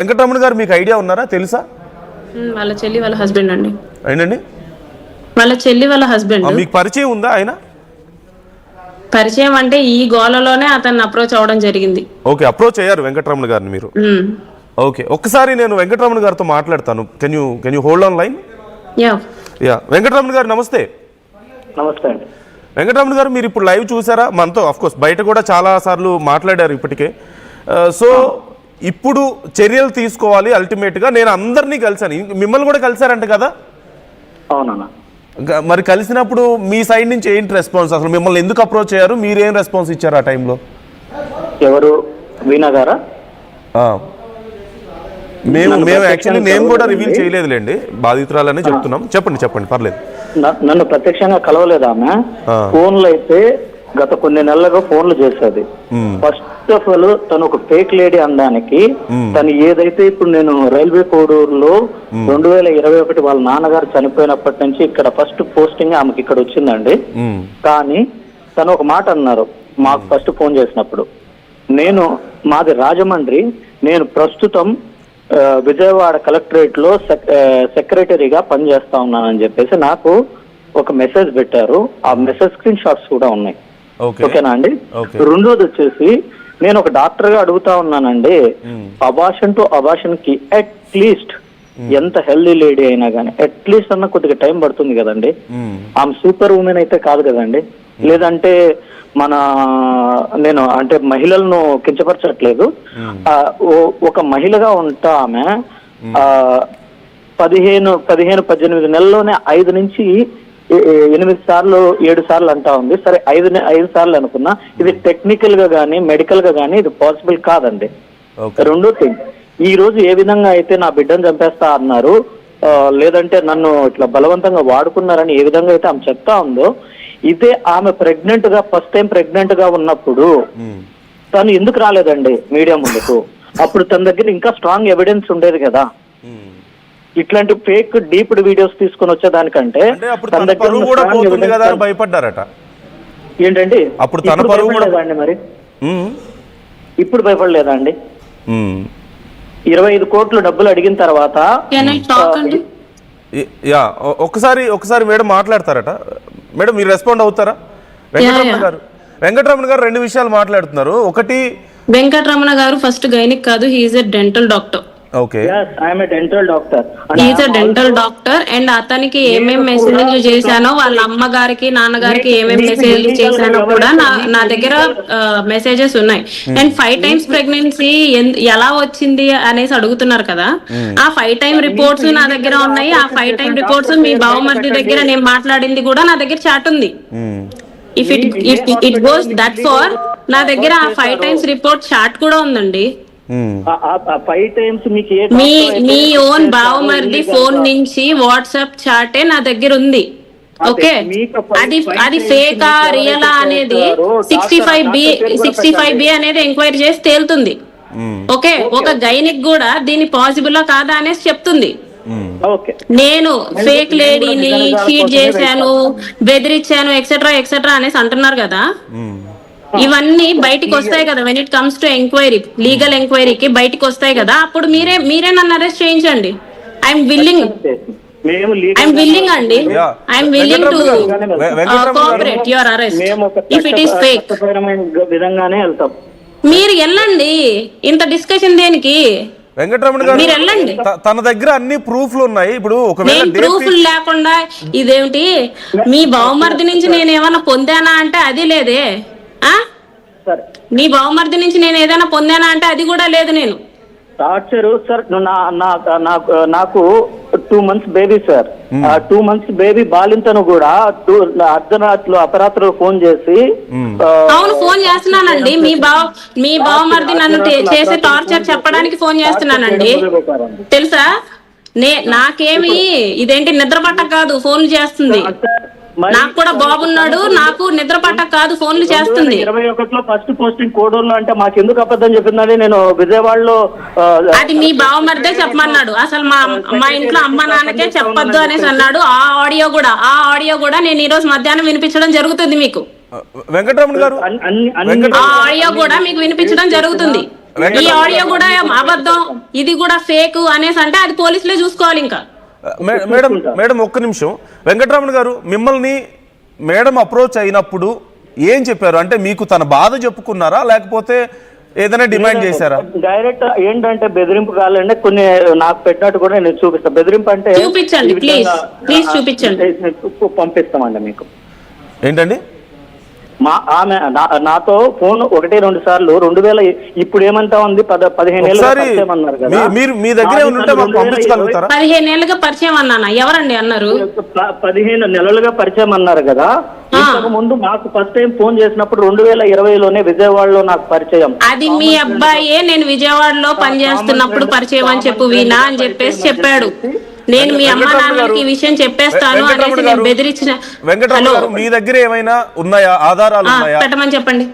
వెంకటరమణ గారు మీకు ఐడియా ఉన్నారా, తెలుసా? వాళ్ళ చెల్లి వాళ్ళ హస్బెండ్ అండి. ఏంటండి? వాళ్ళ చెల్లి వాళ్ళ హస్బెండ్. మీకు పరిచయం ఉందా ఆయన? పరిచయం అంటే ఈ గోలలోనే అతన్ని అప్రోచ్ అవ్వడం జరిగింది. ఓకే, అప్రోచ్ అయ్యారు వెంకటరమణ గారిని మీరు? ఓకే, ఒక్కసారి నేను వెంకటరమణ గారితో మాట్లాడతాను. Can you hold on line? Yeah Venkataramana గారు నమస్తే. నమస్తే అండి. వెంకటరమణ గారు, మీరు ఇప్పుడు లైవ్ చూసారా? మనతో ఆఫ్ కోర్స్ బయట కూడా చాలా సార్లు మాట్లాడారు ఇప్పటికే. సో ఇప్పుడు చర్యలు తీసుకోవాలి అల్టిమేట్గా. నేను అందరినీ కలిసాను, మిమ్మల్ని కూడా కలిసారంట కదా? అవునన్నా. మరి కలిసినప్పుడు మీ సైడ్ నుంచి ఏంటి రెస్పాన్స్? అసలు మిమ్మల్ని ఎందుకు అప్రోచ్ అయ్యారు, మీరేం రెస్పాన్స్ ఇచ్చారు ఆ టైంలో? ఎవరు? వీణా గారా? మేము యాక్చువల్లీ నేమ్ కూడా రివీల్ చేయలేదులేండి, బాధితురాలనే చెప్తున్నాం. చెప్పండి పర్లేదు. నన్ను ప్రత్యక్షంగా కలవలేదు ఆమె. ఫోన్లు అయితే గత కొన్ని నెలలుగా ఫోన్లు చేసేది. ఫస్ట్ ఆఫ్ ఆల్ తను ఒక ఫేక్ లేడీ అనడానికి, తను ఏదైతే ఇప్పుడు నేను రైల్వే కోడూరులో 2021 వాళ్ళ నాన్నగారు చనిపోయినప్పటి నుంచి ఇక్కడ ఫస్ట్ పోస్టింగ్ ఆమెకి ఇక్కడ వచ్చిందండి. కానీ తను ఒక మాట అన్నారు మాకు ఫస్ట్ ఫోన్ చేసినప్పుడు, మాది రాజమండ్రి, నేను ప్రస్తుతం విజయవాడ కలెక్టరేట్ లో సెక్రటరీగా పనిచేస్తా ఉన్నానని చెప్పేసి నాకు ఒక మెసేజ్ పెట్టారు. ఆ మెసేజ్ స్క్రీన్ షాట్స్ కూడా ఉన్నాయి. ఓకేనా అండి? రెండోది వచ్చేసి నేను ఒక డాక్టర్ గా అడుగుతా ఉన్నానండి, అబార్షన్ టు అబార్షన్ కి అట్లీస్ట్ ఎంత హెల్దీ లేడీ అయినా కానీ అట్లీస్ట్ అన్న కొద్దిగా టైం పడుతుంది కదండి. ఆమె సూపర్ ఉమెన్ అయితే కాదు కదండి. లేదంటే నేను అంటే మహిళలను కించపరచట్లేదు. ఒక మహిళగా ఉంటా ఆమె 15-18 నెలల్లోనే 5 నుంచి 8 సార్లు 7 సార్లు అంటా ఉంది. సరే 5 సార్లు అనుకున్నా, ఇది టెక్నికల్ గా గానీ మెడికల్ గా గానీ ఇది పాసిబుల్ కాదండి. రెండో థింగ్, ఈ రోజు ఏ విధంగా అయితే నా బిడ్డను చంపేస్తా అన్నారు, లేదంటే నన్ను ఇట్లా బలవంతంగా వాడుకున్నారని ఏ విధంగా అయితే ఆమె చెప్తా ఉందో, ఇదే ఆమె ప్రెగ్నెంట్ గా ఫస్ట్ టైం ప్రెగ్నెంట్ గా ఉన్నప్పుడు తను ఎందుకు రాలేదండి మీడియా ముందుకు? అప్పుడు తన దగ్గర ఇంకా స్ట్రాంగ్ ఎవిడెన్స్ ఉండేది కదా. ఇట్లాంటి ఫేక్ డీప్డ్ వీడియోస్ తీసుకొని వచ్చేదానికంటే తన దగ్గర భయపడ్డారట ఏంటండి? అప్పుడు తన పరువు కూడా మరి ఇప్పుడు భయపడలేదా అండి? 25 కోట్లు డబ్బులు అడిగిన తర్వాత ఒకసారి మేడం మాట్లాడతారట. మేడం మీరు రెస్పాండ్ అవుతారా? వెంకటరమణ గారు 2 విషయాలు మాట్లాడుతున్నారు. ఒకటి, వెంకటరమణ గారు ఫస్ట్ గైనిక్ కాదు, he is a dental doctor. Okay, I'm a dental doctor. Is a dental doctor and అతనికి ఏమేమి మెసేజ్లు చేశానో, వాళ్ళ అమ్మగారికి నాన్నగారికి ఏమేమి మెసేజ్లు చేశానో కూడా నా దగ్గర మెసేజెస్ ఉన్నాయి. అండ్ 5 times ప్రెగ్నెన్సీ ఎలా వచ్చింది అనేసి అడుగుతున్నారు కదా, ఆ 5 time రిపోర్ట్స్ నా దగ్గర ఉన్నాయి. ఆ 5 time రిపోర్ట్స్ మీ బావమర్ది దగ్గర నేను మాట్లాడింది కూడా నా దగ్గర చాట్ ఉంది. If it goes that far, నా దగ్గర ఆ 5 times రిపోర్ట్ చాట్ కూడా ఉందండి. మీ ఓన్ బావమర్ది ఫోన్ నుంచి వాట్సాప్ చాటే నా దగ్గర ఉంది. ఓకే, అది ఫేకా రియలా అనేది 65B అనేది ఎంక్వైరీ చేసి తేలుతుంది. ఓకే, ఒక గైనిక్ కూడా దీని పాసిబుల్ కాదా అనేసి చెప్తుంది. నేను ఫేక్ లేడీని చీట్ చేశాను, బెదిరించాను, ఎక్సెట్రా అనేసి అంటున్నారు కదా. ఇవన్నీ బయటికి వస్తాయి కదా, when it comes to enquiry, legal ఎంక్వైరీకి బయటికి వస్తాయి కదా. అప్పుడు మీరే నన్ను అరెస్ట్ చేయించండి. ఐఎమ్ విల్లింగ్ అండి. I'm willing to cooperate your arrest if it is fake. మీరు వెళ్ళండి, ఇంత డిస్కషన్ దేనికి? వెంకటరమణ గారు తన దగ్గర అన్ని ప్రూఫ్లు ఉన్నాయి. ఇప్పుడు ఒకవేళ ప్రూఫ్లు లేకుండా ఇదేమిటి? మీ బావమర్ది నుంచి నేను ఏమైనా పొందానా అంటే అది లేదే. నీ బావమర్ది నుంచి నేను ఏదైనా పొందానా అంటే అది కూడా లేదు. నేను టార్చరు సార్, నాకు 2 months బేబీ సార్. ఆ 2 months బేబీ బాలింతను కూడా అర్ధరాత్రులు అపరాత్రులు ఫోన్ చేసి, అవును ఫోన్ చేస్తున్నానండి. మీ బావమర్ది నన్ను చేసే టార్చర్ చెప్పడానికి ఫోన్ చేస్తున్నానండి, తెలుసా? నాకేమి ఇదేంటి నిద్ర పట్ట కాదు ఫోన్లు చేస్తుంది. నాకు కూడా బాబున్నాడు, నాకు నిద్ర పట్ట కాదు ఫోన్లు చేస్తుంది. 21లో ఫస్ట్ పోస్టింగ్ కోడూరులో అంటే మాకు ఎందుకు అబద్ధం చెప్పిందని నేను విజయవాడలో, అది మీ బావమర్దే చెప్పమన్నాడు. అసలు మా ఇంట్లో అమ్మ నాన్నకే చెప్పొద్దు అనేసి అన్నాడు. ఆ ఆడియో కూడా నేను ఈ రోజు మధ్యాహ్నం వినిపించడం జరుగుతుంది మీకు. వెంకటరమణ గారు ఆ ఆడియో కూడా మీకు వినిపించడం జరుగుతుంది. ఈ ఆడియో కూడా అబద్ధం, ఇది కూడా ఫేక్ అనేసి అంటే అది పోలీసులే చూసుకోవాలి. ఇంకా మేడం మేడం ఒక్క నిమిషం, వెంకటరమణ గారు మిమ్మల్ని మేడం అప్రోచ్ అయినప్పుడు ఏం చెప్పారు? అంటే మీకు తన బాధ చెప్పుకున్నారా లేకపోతే ఏదైనా డిమాండ్ చేశారా? డైరెక్ట్ ఏంటంటే బెదిరింపు కావాలంటే కొన్ని నాకు పెట్టినట్టు కూడా నేను చూపిస్తాను. బెదిరింపు అంటే చూపించండి, ప్లీజ్ చూపించండి, పంపిస్తామండి మీకు. ఏంటండి? ఆమె నాతో ఫోన్ 1-2 సార్లు 2000 ఇప్పుడు ఏమంటా ఉంది 15 ఏళ్ళుగా అన్నారు కదా, మీరు మీ దగ్గర ఉంటే మాకు పంపించగలుగుతారా? 15 ఏళ్ళుగా పరిచయం అన్నానా? ఎవరండి అన్నారు? 15 నెలలుగా పరిచయం అన్నారు కదా. ఇంతకు ముందు మాకు ఫస్ట్ టైం ఫోన్ చేసినప్పుడు 2020లోనే విజయవాడలో నాకు పరిచయం. అది మీ అబ్బాయే నేను విజయవాడలో పనిచేస్తున్నప్పుడు పరిచయం అని చెప్పు వీణా అని చెప్పేసి చెప్పాడు. నేను మీ అమ్మ నాన్నకి ఈ విషయం చెప్పేస్తాను అనేసి నేను బెదిరించిన. వెంకటరమణ గారు మీ దగ్గర ఏమైనా ఉన్నాయా, ఆధారాలు ఉన్నాయా? పెట్టమని చెప్పండి.